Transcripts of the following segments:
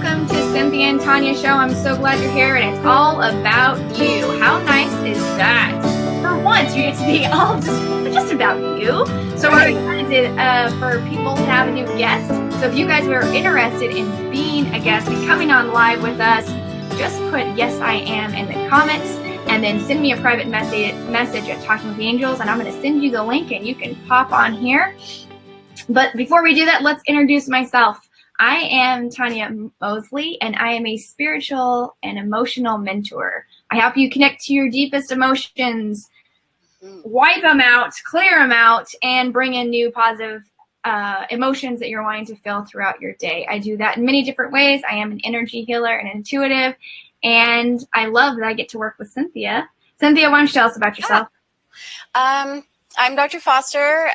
welcome to Cynthia and Tawnya show. I'm so glad you're here, and it's all about you. How nice is that? For once, you get to be all just about you. So we're excited for people to have a new guest. So if you guys are interested in being a guest and coming on live with us, just put yes I am in the comments, and then send me a private message at Talking with the Angels, and I'm going to send you the link, and you can pop on here. But before we do that, let's introduce myself. I am Tawnya Mosley, and I am a spiritual and emotional mentor. I help you connect to your deepest emotions, wipe them out, clear them out, and bring in new positive emotions that you're wanting to feel throughout your day. I do that in many different ways. I am an energy healer and intuitive, and I love that I get to work with Cynthia. Cynthia, why don't you tell us about yourself? I'm Dr. Foster.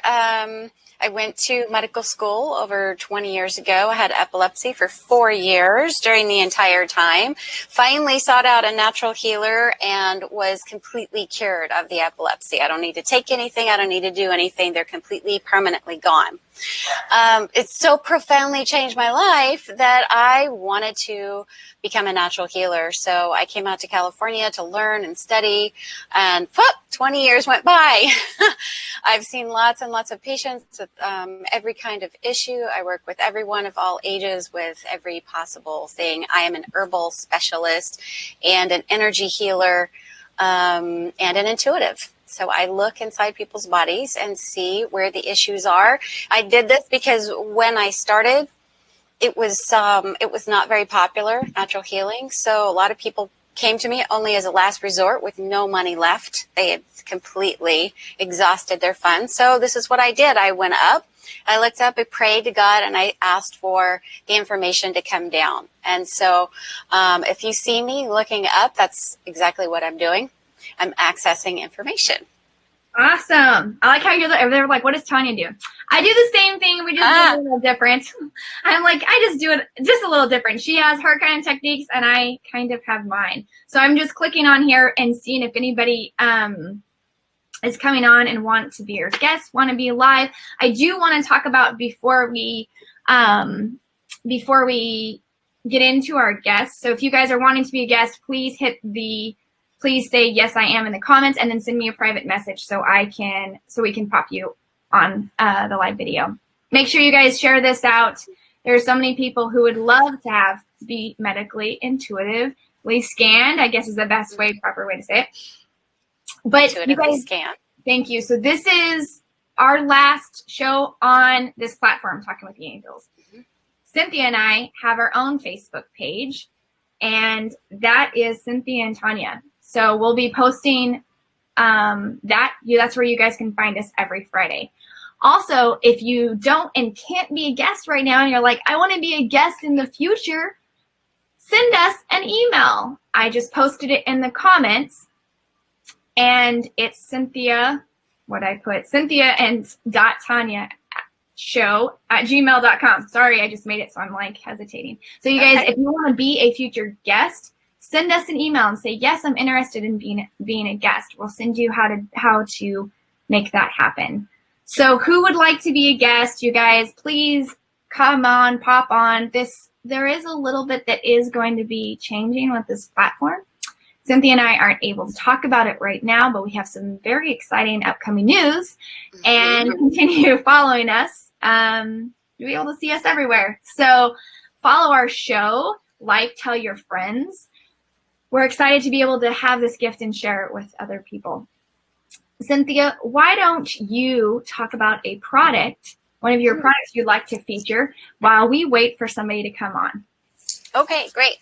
I went to medical school over 20 years ago. I had epilepsy for 4 years during the entire time. Finally sought out a natural healer and was completely cured of the epilepsy. I don't need to take anything. I don't need to do anything. They're completely permanently gone. It's so profoundly changed my life that I wanted to become a natural healer. So I came out to California to learn and study, and 20 years went by. I've seen lots and lots of patients with every kind of issue. I work with everyone of all ages with every possible thing. I am an herbal specialist and an energy healer and an intuitive. So I look inside people's bodies and see where the issues are. I did this because when I started, it was not very popular, natural healing. So a lot of people came to me only as a last resort with no money left. They had completely exhausted their funds. So this is what I did. I went up, I looked up, I prayed to God, and I asked for the information to come down. And so if you see me looking up, that's exactly what I'm doing. I'm accessing information. Awesome. I like how they're like, what does Tawnya do? I do the same thing. We just do it a little different. I'm like, I just do it just a little different. She has her kind of techniques, and I kind of have mine. So I'm just clicking on here and seeing if anybody is coming on and want to be your guest, want to be live. I do want to talk about before we get into our guests. So if you guys are wanting to be a guest, please say yes I am in the comments, and then send me a private message so we can pop you on the live video. Make sure you guys share this out. There are so many people who would love to be medically intuitively scanned, I guess is the best proper way to say it. But you guys, thank you. So this is our last show on this platform, Talking with the Angels. Mm-hmm. Cynthia and I have our own Facebook page, and that is Cynthia and Tawnya. So we'll be posting that's where you guys can find us every Friday. Also, if you don't and can't be a guest right now, and you're like, I want to be a guest in the future, send us an email. I just posted it in the comments, and it's Cynthia and Tawnya show at gmail.com. Sorry, I just made it, so I'm like hesitating. So you guys, if you want to be a future guest, send us an email and say, yes, I'm interested in being a guest. We'll send you how to make that happen. So who would like to be a guest? You guys, please come on, pop on. There is a little bit that is going to be changing with this platform. Cynthia and I aren't able to talk about it right now, but we have some very exciting upcoming news. And continue following us. You'll be able to see us everywhere. So follow our show, tell your friends. We're excited to be able to have this gift and share it with other people. Cynthia, why don't you talk about a product, one of your products you'd like to feature, while we wait for somebody to come on? Okay, great.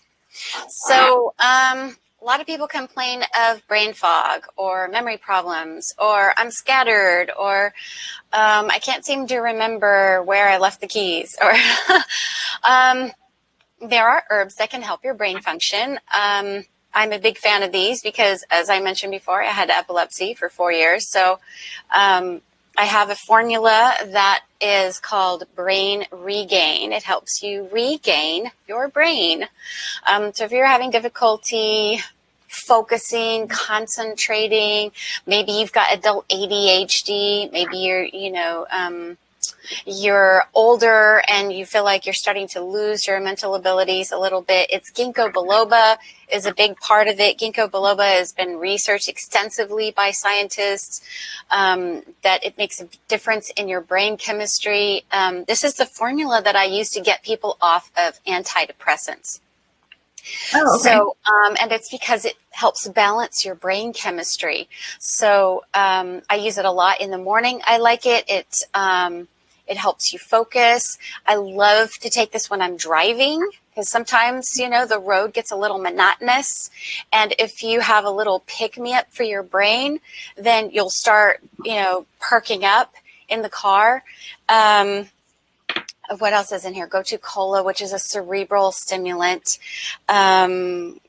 So a lot of people complain of brain fog or memory problems, or I'm scattered, or I can't seem to remember where I left the keys. Or there are herbs that can help your brain function. I'm a big fan of these because, as I mentioned before, I had epilepsy for 4 years. So I have a formula that is called Brain Regain. It helps you regain your brain. So if you're having difficulty focusing, concentrating, maybe you've got adult ADHD, maybe you're, you're older and you feel like you're starting to lose your mental abilities a little bit, it's ginkgo biloba is a big part of it. Ginkgo biloba has been researched extensively by scientists that it makes a difference in your brain chemistry. This is the formula that I use to get people off of antidepressants. Oh, okay. So, and it's because it helps balance your brain chemistry. So, I use it a lot in the morning. I like it. It helps you focus. I love to take this when I'm driving because sometimes, you know, the road gets a little monotonous. And if you have a little pick-me-up for your brain, then you'll start, you know, perking up in the car. What else is in here? Gotu kola, which is a cerebral stimulant. Cardamom.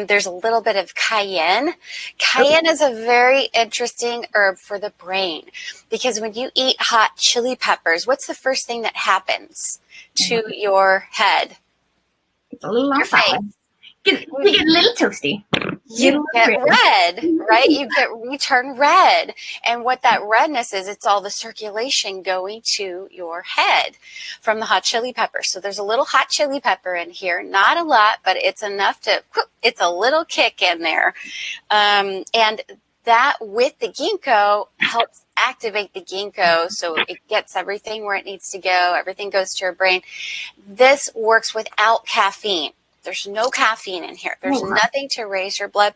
There's a little bit of cayenne. Cayenne is a very interesting herb for the brain because when you eat hot chili peppers, what's the first thing that happens to your head? It's a little on Your fire. You get a little toasty. You get red, right? You turn red. And what that redness is, it's all the circulation going to your head from the hot chili pepper. So there's a little hot chili pepper in here, not a lot, but it's enough to, it's a little kick in there. And that with the ginkgo helps activate the ginkgo so it gets everything where it needs to go. Everything goes to your brain. This works without caffeine. There's no caffeine in here. There's nothing to raise your blood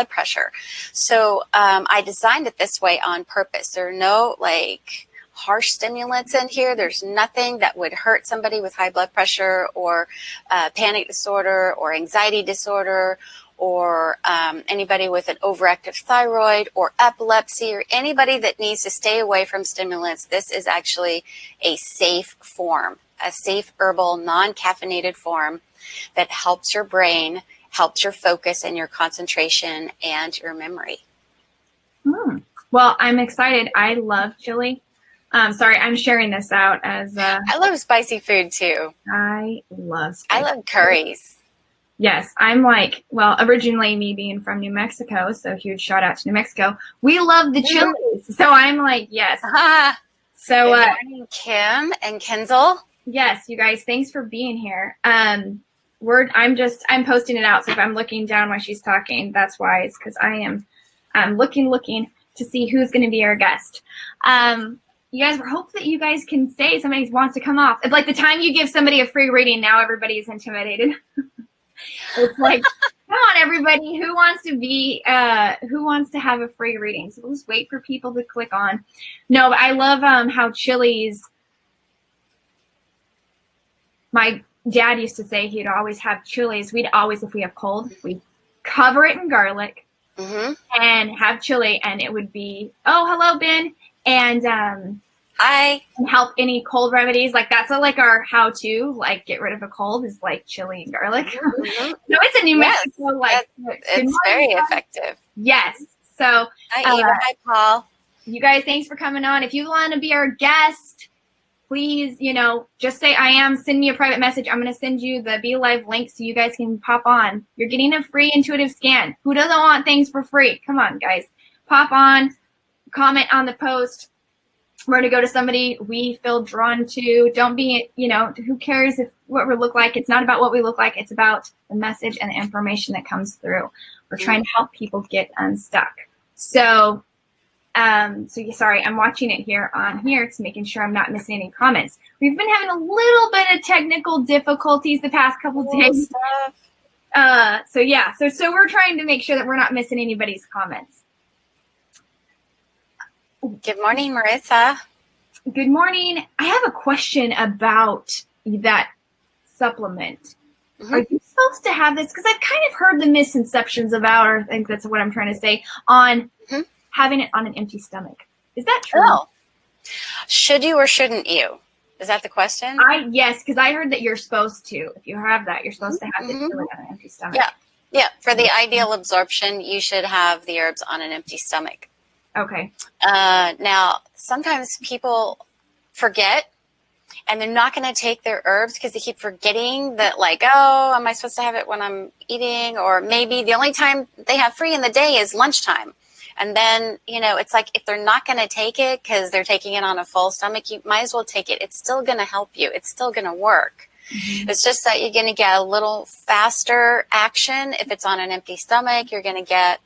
pressure. So I designed it this way on purpose. There are no like harsh stimulants in here. There's nothing that would hurt somebody with high blood pressure or panic disorder or anxiety disorder or anybody with an overactive thyroid or epilepsy or anybody that needs to stay away from stimulants. This is actually a safe form, a safe herbal, non-caffeinated form that helps your brain, helps your focus and your concentration and your memory. Well, I'm excited. I love chili. Sorry, I'm sharing this out as I love spicy food too. I love spicy I love curries. Yes, I'm like, well, originally me being from New Mexico, so huge shout out to New Mexico. We love the chilies. So I'm like, yes. So good morning, Kim and Kenzel. Yes, you guys, thanks for being here. I'm posting it out. So if I'm looking down while she's talking, that's why. It's because I'm looking to see who's going to be our guest. You guys, we hope that you guys can stay. Somebody wants to come off. It's like the time you give somebody a free reading, now everybody's intimidated. It's like, come on, everybody. Who wants to have a free reading? So we'll just wait for people to click on. No, but I love how chilies. My dad used to say he'd always have chilies. We'd always, if we have cold, we'd cover it in garlic and have chili, and it would be, oh, hello, Ben, and help any cold remedies. Like that's like our how-to, like get rid of a cold is like chili and garlic. No, it's a New Mexico, like it's very effective. Yes. So hi, Eva. Hi, Paul. You guys, thanks for coming on. If you want to be our guest, please, just say I am. Send me a private message. I'm going to send you the Be Live link so you guys can pop on. You're getting a free intuitive scan. Who doesn't want things for free? Come on, guys. Pop on, comment on the post. We're going to go to somebody we feel drawn to. Don't be, who cares what we look like? It's not about what we look like. It's about the message and the information that comes through. We're trying to help people get unstuck. So sorry, I'm watching it here on here. It's making sure I'm not missing any comments. We've been having a little bit of technical difficulties the past couple of days. So we're trying to make sure that we're not missing anybody's comments. Good morning, Marissa. Good morning. I have a question about that supplement. Are you supposed to have this? Because I've kind of heard the misconceptions about, or I think that's what I'm trying to say, on having it on an empty stomach. Is that true? Oh. Should you or shouldn't you? Is that the question? Yes, because I heard that you're supposed to. If you have that, you're supposed to have it on an empty stomach. Yeah. For the ideal absorption, you should have the herbs on an empty stomach. Okay. Now, sometimes people forget, and they're not going to take their herbs because they keep forgetting that, like, oh, am I supposed to have it when I'm eating? Or maybe the only time they have free in the day is lunchtime. And then, it's like if they're not going to take it because they're taking it on a full stomach, you might as well take it. It's still going to help you. It's still going to work. Mm-hmm. It's just that you're going to get a little faster action. If it's on an empty stomach, you're going to get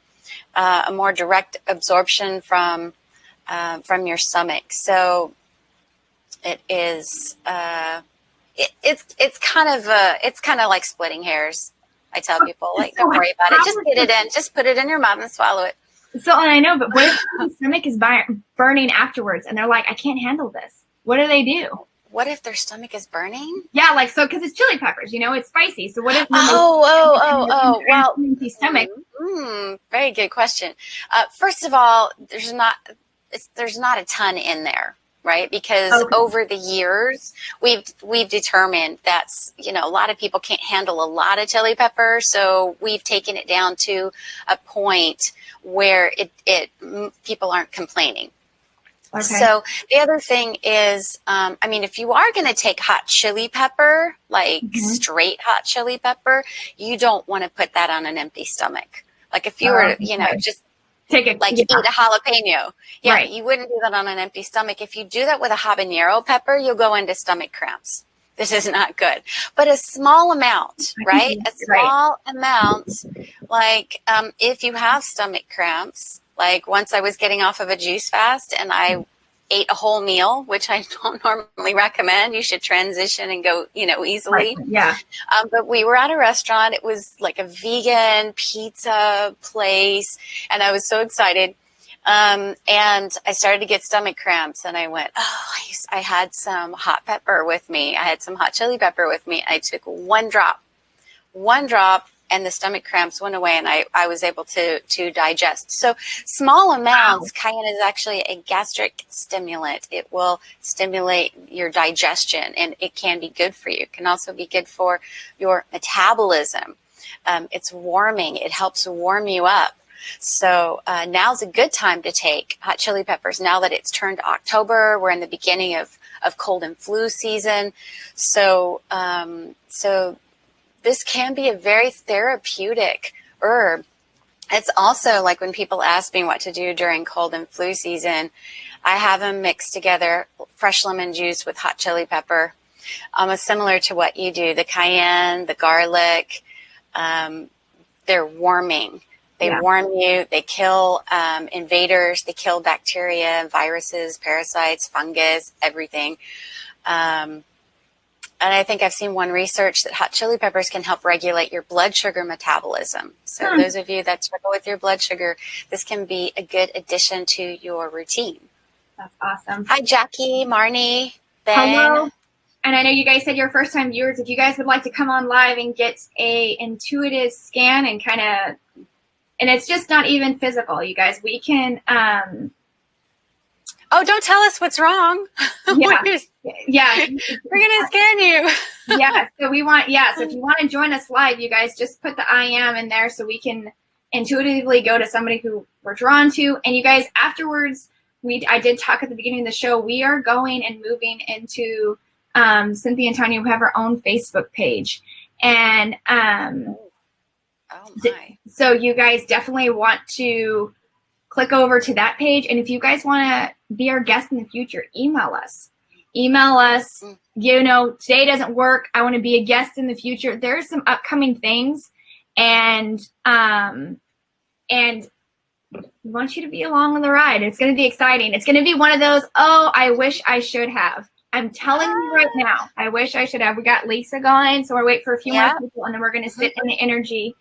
a more direct absorption from your stomach. So it is, it's kind of like splitting hairs. I tell people, like, don't worry about it. Just get it in. Just put it in your mouth and swallow it. So, and I know, but what if the stomach is burning afterwards and they're like, I can't handle this? What do they do? What if their stomach is burning? Yeah, like, so, because it's chili peppers, it's spicy. So what if well, empty stomach? Very good question. First of all, there's not a ton in there, right? Because over the years, we've determined that's, a lot of people can't handle a lot of chili pepper, so we've taken it down to a point where people aren't complaining. Okay. So the other thing is, if you are going to take hot chili pepper, like straight hot chili pepper, you don't want to put that on an empty stomach. Like if you were, just take it, like eat a jalapeno. Yeah, right. You wouldn't do that on an empty stomach. If you do that with a habanero pepper, you'll go into stomach cramps. This is not good. But a small amount, right? A small amount, like if you have stomach cramps, like once I was getting off of a juice fast and I ate a whole meal, which I don't normally recommend. You should transition and go, easily. Right. Yeah. But we were at a restaurant. It was like a vegan pizza place. And I was so excited. And I started to get stomach cramps and I went, I had some hot pepper with me. I had some hot chili pepper with me. I took one drop, and the stomach cramps went away and I was able to digest. So small amounts, cayenne is actually a gastric stimulant. It will stimulate your digestion and it can be good for you. It can also be good for your metabolism. It's warming. It helps warm you up. So now's a good time to take hot chili peppers. Now that it's turned October, we're in the beginning of cold and flu season. So this can be a very therapeutic herb. It's also like when people ask me what to do during cold and flu season, I have them mixed together, fresh lemon juice with hot chili pepper. Almost similar to what you do, the cayenne, the garlic, they're warming. They warm you. They kill invaders. They kill bacteria, viruses, parasites, fungus, everything. And I think I've seen one research that hot chili peppers can help regulate your blood sugar metabolism. So those of you that struggle with your blood sugar, this can be a good addition to your routine. That's awesome. Hi, Jackie, Marnie, Ben. Hello. And I know you guys said you're first-time viewers. If you guys would like to come on live and get a intuitive scan and kind of, and it's just not even physical, you guys. We can. Oh, don't tell us what's wrong. Yeah. We're going to scan you. So we want, so if you want to join us live, you guys just put the I am in there so we can intuitively go to somebody who we're drawn to. And you guys, afterwards, I did talk at the beginning of the show, we are going and moving into Cynthia and Tawnya, who have our own Facebook page. And so you guys definitely want to click over to that page. And if you guys want to be our guest in the future, email us. Today doesn't work. I want to be a guest in the future. There's some upcoming things, and we want you to be along on the ride. It's going to be exciting. It's going to be one of those, I wish I should have. I'm telling you right now, I wish I should have. We got Lisa going, so we're waiting for a few more people, and then we're going to sit in the energy.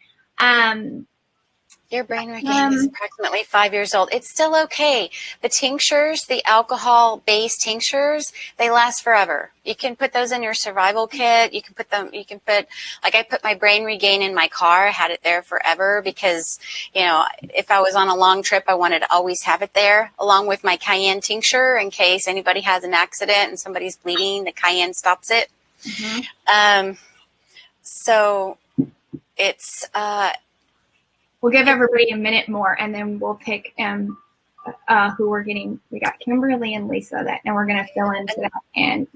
Your brain regain is approximately 5 years old. It's still okay. The tinctures, the alcohol-based tinctures, they last forever. You can put those in your survival kit. Like I put my brain regain in my car. I had it there forever because, if I was on a long trip, I wanted to always have it there along with my cayenne tincture in case anybody has an accident and somebody's bleeding, the cayenne stops it. Mm-hmm. So it's, we'll give everybody a minute more, and then we'll pick who we're getting. We got Kimberly and Lisa, and we're going to fill into that. And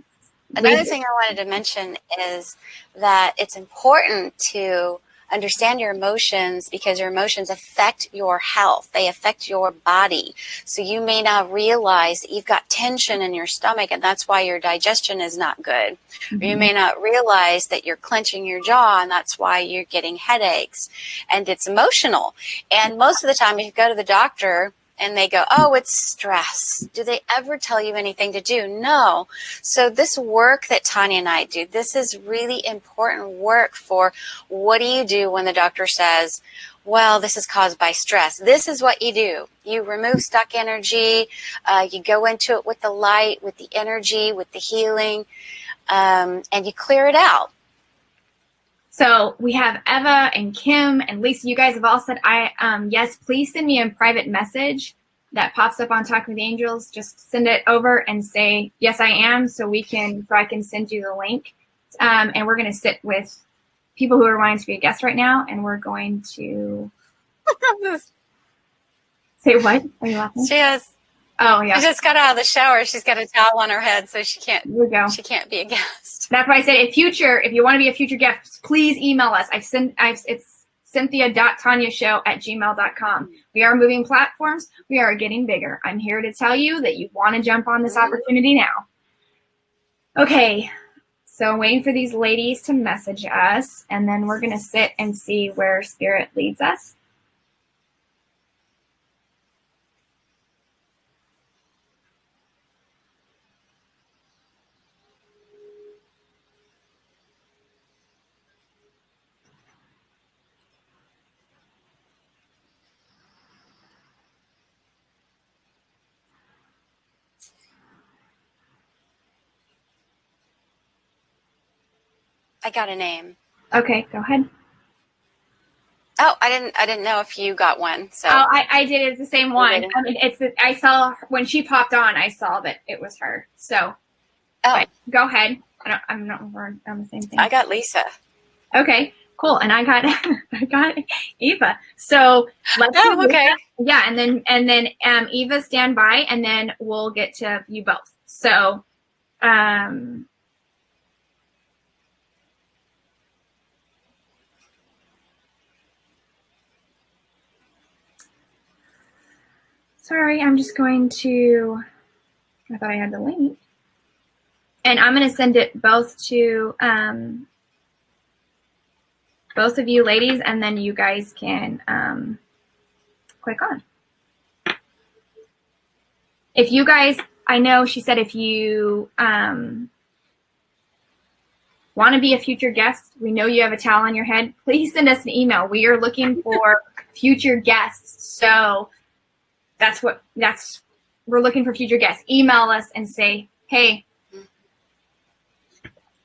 another thing I wanted to mention is that it's important to understand your emotions, because your emotions affect your health. They affect your body. So you may not realize that you've got tension in your stomach, and that's why your digestion is not good. Or you may not realize that you're clenching your jaw, and that's why you're getting headaches. And it's emotional. And most of the time, if you go to the doctor and they go, oh, it's stress, do they ever tell you anything to do? No. So this work that Tawnya and I do, this is really important work for what do you do when the doctor says, well, this is caused by stress. This is what you do. You remove stuck energy. You go into it with the light, with the energy, with the healing, and you clear it out. So we have Eva and Kim and Lisa. You guys have all said, yes, please send me a private message that pops up on Talking with the Angels. Just send it over and say, yes, I am, so I can send you the link. And we're going to sit with people who are wanting to be a guest right now, and we're going to say what? Are you laughing? She has. Oh, yeah. She just got out of the shower. She's got a towel on her head, so she can't. There we go. She can't be a guest. That's why I said, if you want to be a future guest, please email us. It's cynthia.tanyashow@gmail.com. We are moving platforms. We are getting bigger. I'm here to tell you that you want to jump on this opportunity now. Okay, so I'm waiting for these ladies to message us, and then we're going to sit and see where Spirit leads us. I got a name. Okay, go ahead. Oh, I didn't know if you got one. So I did. It's the same one. I mean, I saw when she popped on. I saw that it was her. So, go ahead. I'm not on the same thing. I got Lisa. Okay, cool. And I got Eva. So let's do okay. Lisa. Yeah, and then Eva, stand by, and then we'll get to you both. So, sorry, I'm just going to. I thought I had the link, and I'm going to send it both to both of you ladies, and then you guys can click on. If you guys, I know she said if you want to be a future guest, we know you have a towel on your head, please send us an email. We are looking for future guests. So we're looking for future guests. Email us and say, hey,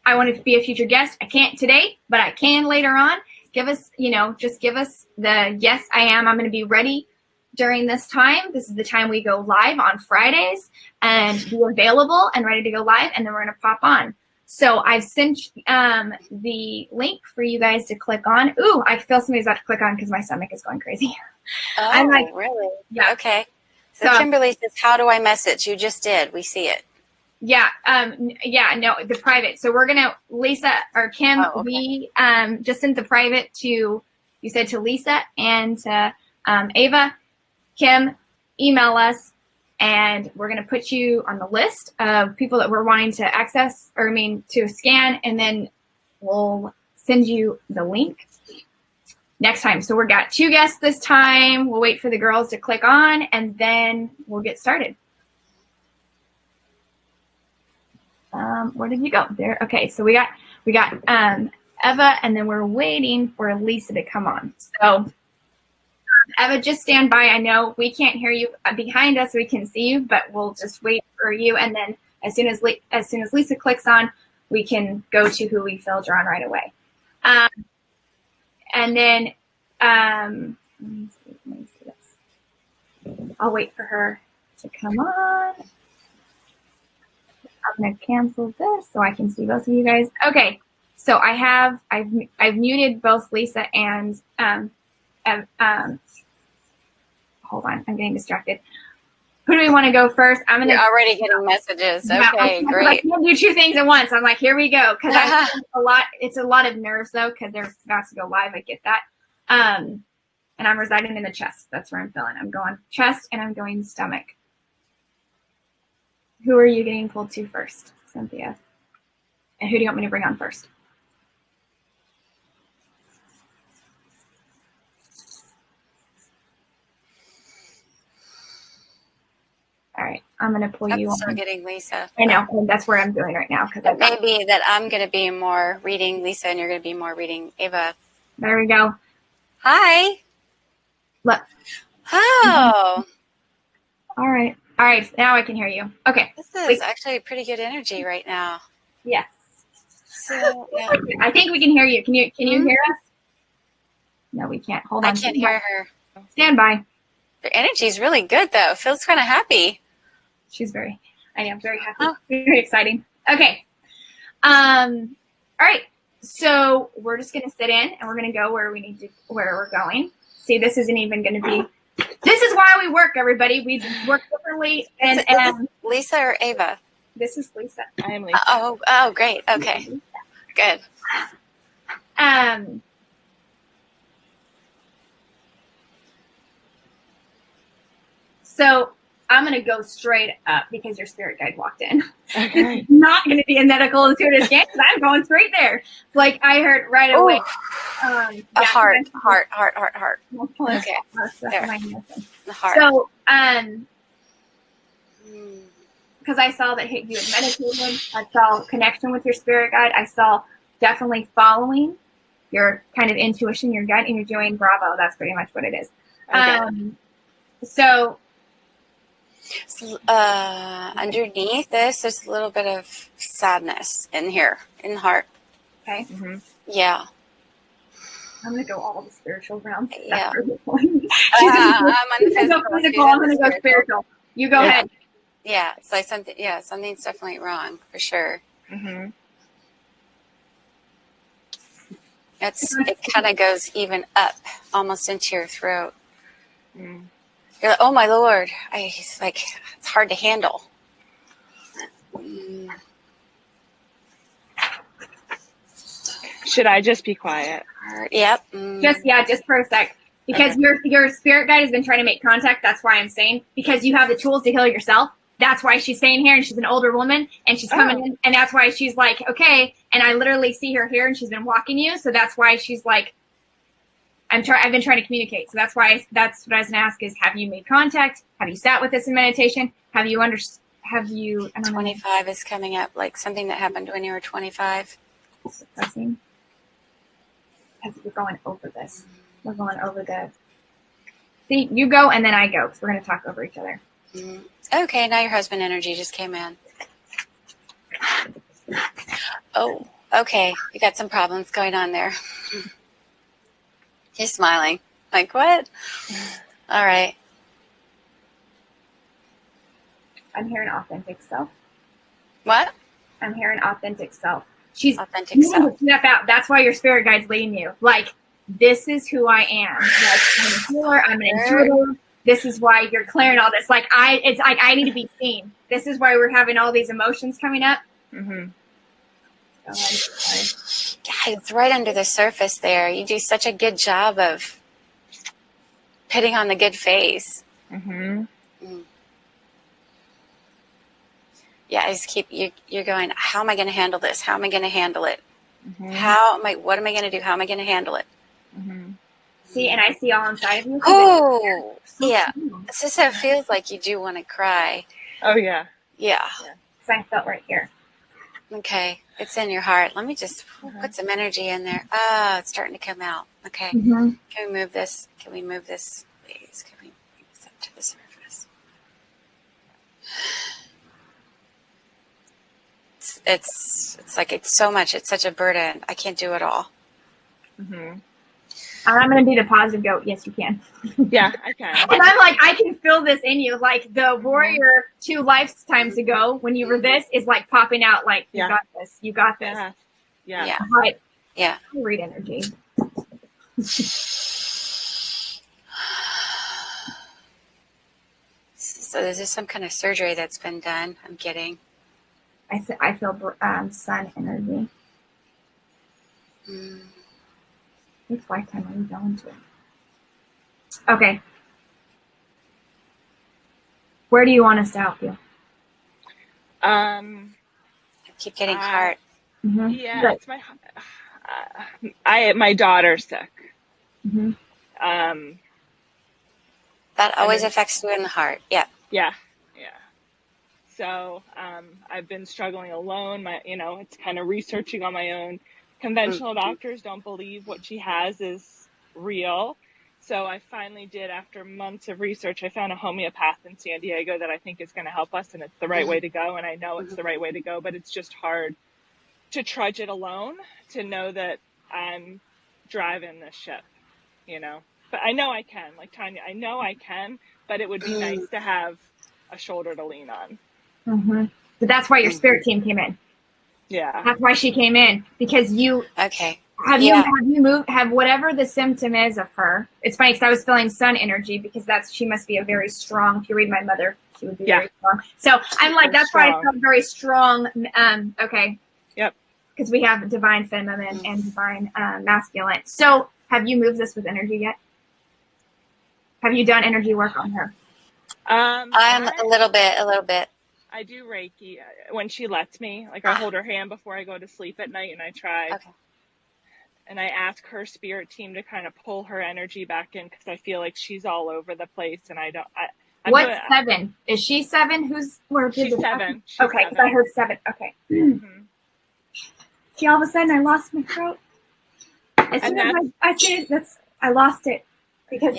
I want to be a future guest. I can't today, but I can later on. Give us, just give us the yes, I am. I'm going to be ready during this time. This is the time we go live on Fridays, and be available and ready to go live, and then we're going to pop on. So I've sent the link for you guys to click on. Ooh, I feel somebody's about to click on because my stomach is going crazy. Oh, I'm like, really? Yeah. Okay. So Kimberly says, how do I message? You just did. We see it. Yeah. No, the private. So we're going to, Lisa or Kim, we just sent the private to, you said to Lisa and to Ava. Kim, email us, and we're going to put you on the list of people that we're wanting to access, to scan, and then we'll send you the link next time. So we've got 2 guests this time. We'll wait for the girls to click on, and then we'll get started. Where did you go? There. Okay, so we got Eva, and then we're waiting for Lisa to come on. So Eva, just stand by. I know we can't hear you behind us. We can see you, but we'll just wait for you. And then as soon as Lisa clicks on, we can go to who we feel drawn right away. And then let me see this. I'll wait for her to come on. I'm gonna cancel this so I can see both of you guys. Okay, so I've muted both Lisa and hold on, I'm getting distracted. Who do we want to go first? I'm going to. You're already getting messages. Yeah, Okay, I great. can't do two things at once. I'm like, here we go. Because it's a lot of nerves, though, because they're about to go live. I get that. And I'm residing in the chest. That's where I'm feeling. I'm going chest, and I'm going stomach. Who are you getting pulled to first, Cynthia? And who do you want me to bring on first? All right, I'm going to pull you on. I'm still getting Lisa. I know, and that's where I'm doing right now. Because it may be that I'm going to be more reading Lisa, and you're going to be more reading Ava. There we go. Hi. Look. Oh. All right. All right. Now I can hear you. Okay. This is actually pretty good energy right now. Yes. So, yeah. I think we can hear you. Can you hear us? No, we can't. Hold on. I can't hear her. Stand by. Her energy is really good, though. Feels kind of happy. She's very happy. Oh. Very exciting. Okay. All right. So we're just going to sit in, and we're going to go where we're going. See, this isn't even going to be. This is why we work, everybody. We work differently. And Lisa or Ava? This is Lisa. I am Lisa. Oh, great. Okay. Good. So I'm going to go straight up because your spirit guide walked in. Okay. It's not going to be a medical intuitive scan because I'm going straight there. Like I heard right away. A heart. Okay. There. The heart. So, because I saw that you had meditated, I saw connection with your spirit guide. I saw definitely following your kind of intuition, your gut, and you're doing Bravo. That's pretty much what it is. Okay. So underneath this, there's a little bit of sadness in here, in the heart. Okay. Mm-hmm. Yeah. I'm going to go all the spiritual realms. Yeah. I'm on the physical. I'm going to go spiritual. You go ahead. Yeah. It's like something's definitely wrong for sure. Mm-hmm. It kind of goes even up almost into your throat. Mm. You're like, oh my Lord. It's hard to handle. Should I just be quiet? Yep. Just for a sec. Because your spirit guide has been trying to make contact. That's why I'm saying. Because you have the tools to heal yourself. That's why she's staying here, and she's an older woman, and she's coming in, and that's why she's like, okay. And I literally see her here, and she's been walking you, so that's why she's like, I've been trying to communicate. So that's what I was going to ask is, have you made contact? Have you sat with us in meditation? I don't know. 25 is coming up, like something that happened when you were 25. Suppressing. Because we're going over this. We're going over the. See, you go and then I go because we're going to talk over each other. Mm-hmm. Okay, now your husband energy just came in. Oh, okay. You got some problems going on there. He's smiling. Like, what? All right. I'm hearing authentic self. What? I'm hearing authentic self. She's authentic self. Step out. That's why your spirit guide's leading you. Like, this is who I am. Like, I'm a healer. I'm an intuitive. This is why you're clearing all this. Like, it's like I need to be seen. This is why we're having all these emotions coming up. Mm-hmm. Go ahead. God, it's right under the surface there. You do such a good job of putting on the good face. Mm-hmm. Yeah, I just keep you're going, how am I going to handle this? How am I going to handle it? Mm-hmm. What am I going to do? How am I going to handle it? Mm-hmm. See, and I see all inside of you. Oh, yeah. It's just how it feels like you do want to cry. Oh, yeah. Yeah. Because I felt right here. Okay. It's in your heart. Let me just put some energy in there. It's starting to come out. Okay. Mm-hmm. Can we move this? Please? Can we move this up to the surface? It's like it's so much. It's such a burden. I can't do it all. Mm-hmm. I'm going to do the positive goat. Yes, you can. Yeah, I can. And I'm like, I can feel this in you. Like the warrior 2 lifetimes ago when you were this is like popping out like, you got this. You got this. Yeah. Right. Yeah. Read energy. This is So this is some kind of surgery that's been done. I'm getting. I feel sun energy. Which lifetime are we going to? Okay. Where do you want us to help you? I keep getting heart. Mm-hmm. Yeah, Good. it's my daughter's sick. Mm-hmm. That always affects you in the heart. Yeah. Yeah. So I've been struggling alone. It's kind of researching on my own. Conventional doctors don't believe what she has is real. So I finally did, after months of research, I found a homeopath in San Diego that I think is going to help us, and it's the right way to go. And I know it's the right way to go, but it's just hard to trudge it alone, to know that I'm driving the ship, But I know I can, like Tawnya, I know I can, but it would be nice to have a shoulder to lean on. Mm-hmm. But that's why your spirit team came in. Yeah. That's why she came in, because you. Okay. Have you moved? Have whatever the symptom is of her? It's funny because I was feeling sun energy, because she must be a very strong. If you read my mother, she would be very strong. So I'm like, that's why I felt very strong. Okay. Yep. Because we have divine feminine and divine masculine. So have you moved this with energy yet? Have you done energy work on her? I'm a little bit. I do Reiki when she lets me. Like, I hold her hand before I go to sleep at night, and I try. Okay. And I ask her spirit team to kind of pull her energy back in, because I feel like she's all over the place, and I don't. What's 7? Is she 7? She's 7. Okay, because I heard 7. Okay. Mm-hmm. See, all of a sudden I lost my throat. As soon as I said it, I lost it, because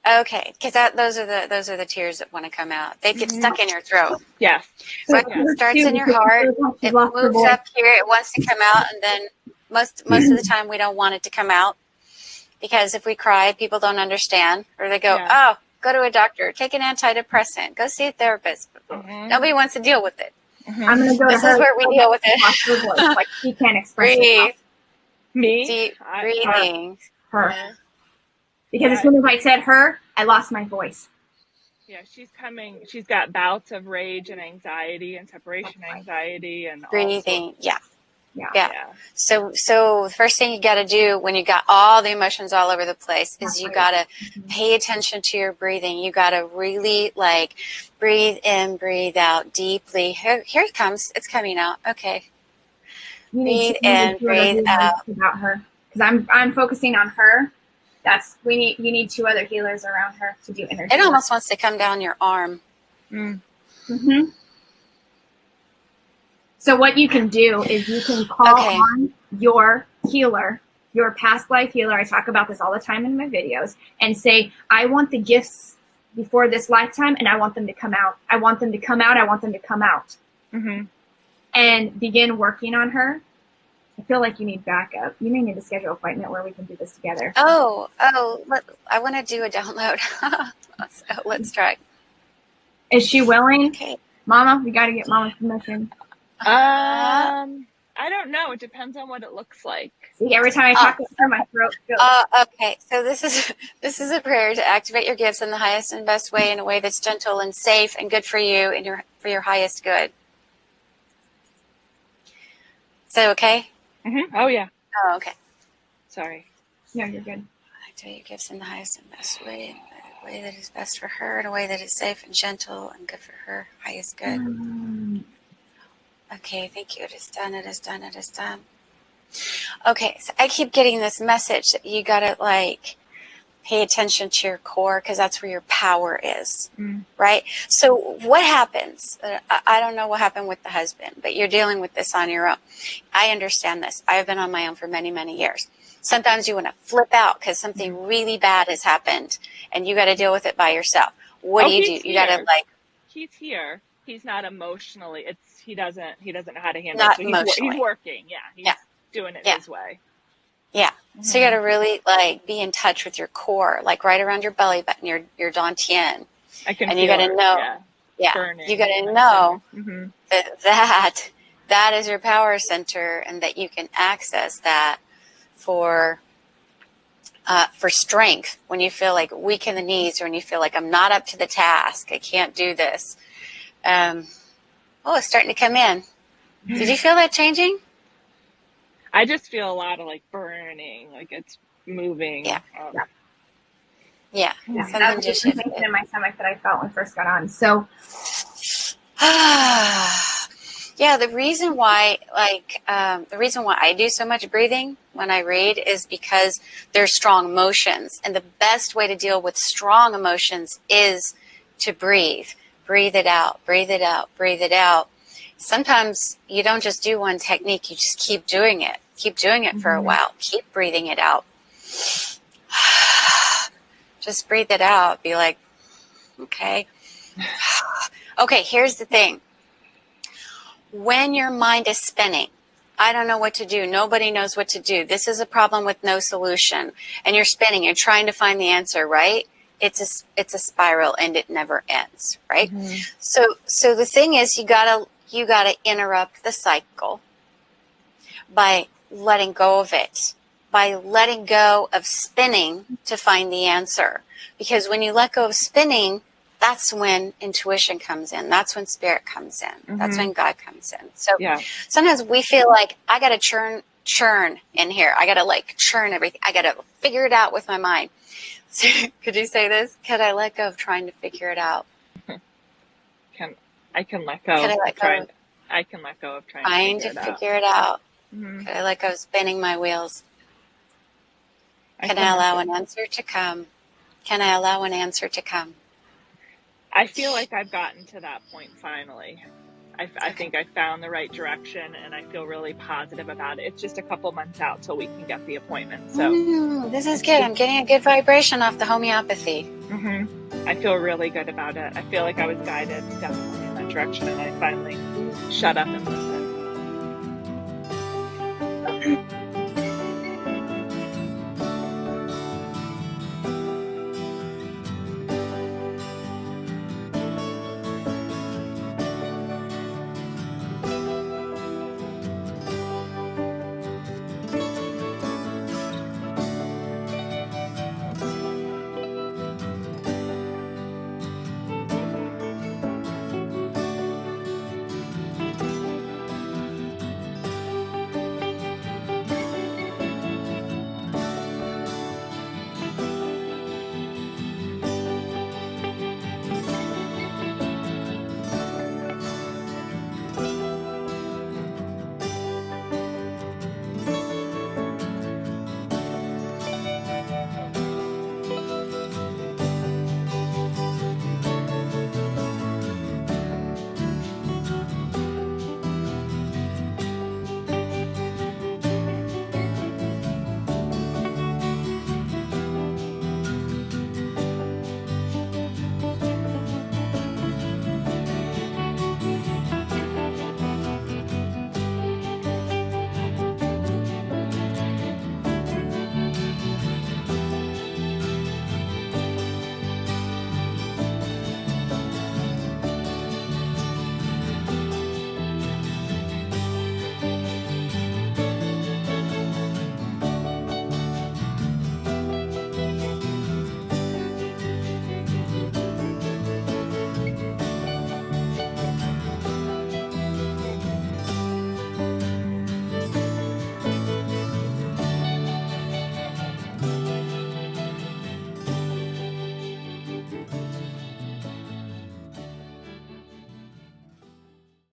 Okay, because those are the tears that want to come out. They get stuck in your throat. Yes. So it starts in your heart. It moves up here. It wants to come out, and then most of the time we don't want it to come out, because if we cry, people don't understand, or they go, "Oh, go to a doctor, take an antidepressant, go see a therapist." Nobody wants to deal with it. I'm gonna go. This is where we deal with it. Like, she can't express Breathe. Me? Deep breathing. Her. Because as soon as I said her, I lost my voice. Yeah, she's coming. She's got bouts of rage and anxiety and separation anxiety and breathing. Yeah. So the first thing you got to do when you got all the emotions all over the place is you got to pay attention to your breathing. You got to really breathe in, breathe out deeply. Here it comes. It's coming out. Okay. Breathe in, breathe out. About her, because I'm focusing on her. You need 2 other healers around her to do energy. It almost wants to come down your arm. So what you can do is you can call on your healer, your past life healer. I talk about this all the time in my videos, and say, I want the gifts before this lifetime, and I want them to come out. I want them to come out. I want them to come out. And begin working on her. I feel like you need backup. You may need to schedule an appointment where we can do this together. I want to do a download. So let's try. Is she willing? Okay. Mama, we got to get Mama's permission. I don't know. It depends on what it looks like. See, every time I talk to her, my throat goes. Okay. So this is a prayer to activate your gifts in the highest and best way, in a way that's gentle and safe and good for you and for your highest good. Is that okay? Oh, yeah. Oh, okay. Sorry. No, you're good. Activate your gifts in the highest and best way, in a way that is best for her, in a way that is safe and gentle and good for her highest good. Okay, thank you. It is done. It is done. It is done. Okay, so I keep getting this message that you got to pay attention to your core, because that's where your power is, right? So what happens? I don't know what happened with the husband, but you're dealing with this on your own. I understand this. I've been on my own for many, many years. Sometimes you want to flip out because something really bad has happened, and you got to deal with it by yourself. What do? You got to He's here. He's not emotionally. He doesn't know how to handle not it. So emotionally. He's working. Yeah. He's doing it his way. Yeah. So you got to really be in touch with your core, right around your belly button, your dantian. I can. And you got to know. Yeah. Burning. You got to know that is your power center, and that you can access that for for strength, when you feel like weak in the knees, or when you feel like I'm not up to the task, I can't do this. It's starting to come in. Did you feel that changing? I just feel a lot of like burning, like it's moving. Yeah. Yeah, Something that's the just sensation shifted. in my stomach that I felt when I first got on. So, yeah, the reason why I do so much breathing when I read is because there's strong emotions, and the best way to deal with strong emotions is to breathe. Breathe it out, breathe it out, breathe it out. Sometimes you don't just do one technique, you just keep doing it. Keep doing it for a while. Keep breathing it out. Just breathe it out. Be like, okay. Okay, here's the thing. When your mind is spinning, I don't know what to do. Nobody knows what to do. This is a problem with no solution. And you're spinning. You're trying to find the answer, right? It's a spiral, and it never ends, right? So the thing is, you gotta interrupt the cycle by letting go of it, by letting go of spinning to find the answer. Because when you let go of spinning, that's when intuition comes in. That's when spirit comes in. That's when God comes in. So sometimes we feel like I got to churn in here. I got to like churn everything. I got to figure it out with my mind. So, could you say this? Could I let go of trying to figure it out? I can let go of trying to figure it out. Could I let go of spinning my wheels? Can I allow an answer to come? Can I allow an answer to come? I feel like I've gotten to that point finally. I think I found the right direction, and I feel really positive about it. It's just a couple months out till we can get the appointment. So this is good. I'm getting a good vibration off the homeopathy. I feel really good about it. I feel like I was guided definitely in that direction, and I finally shut up and listened.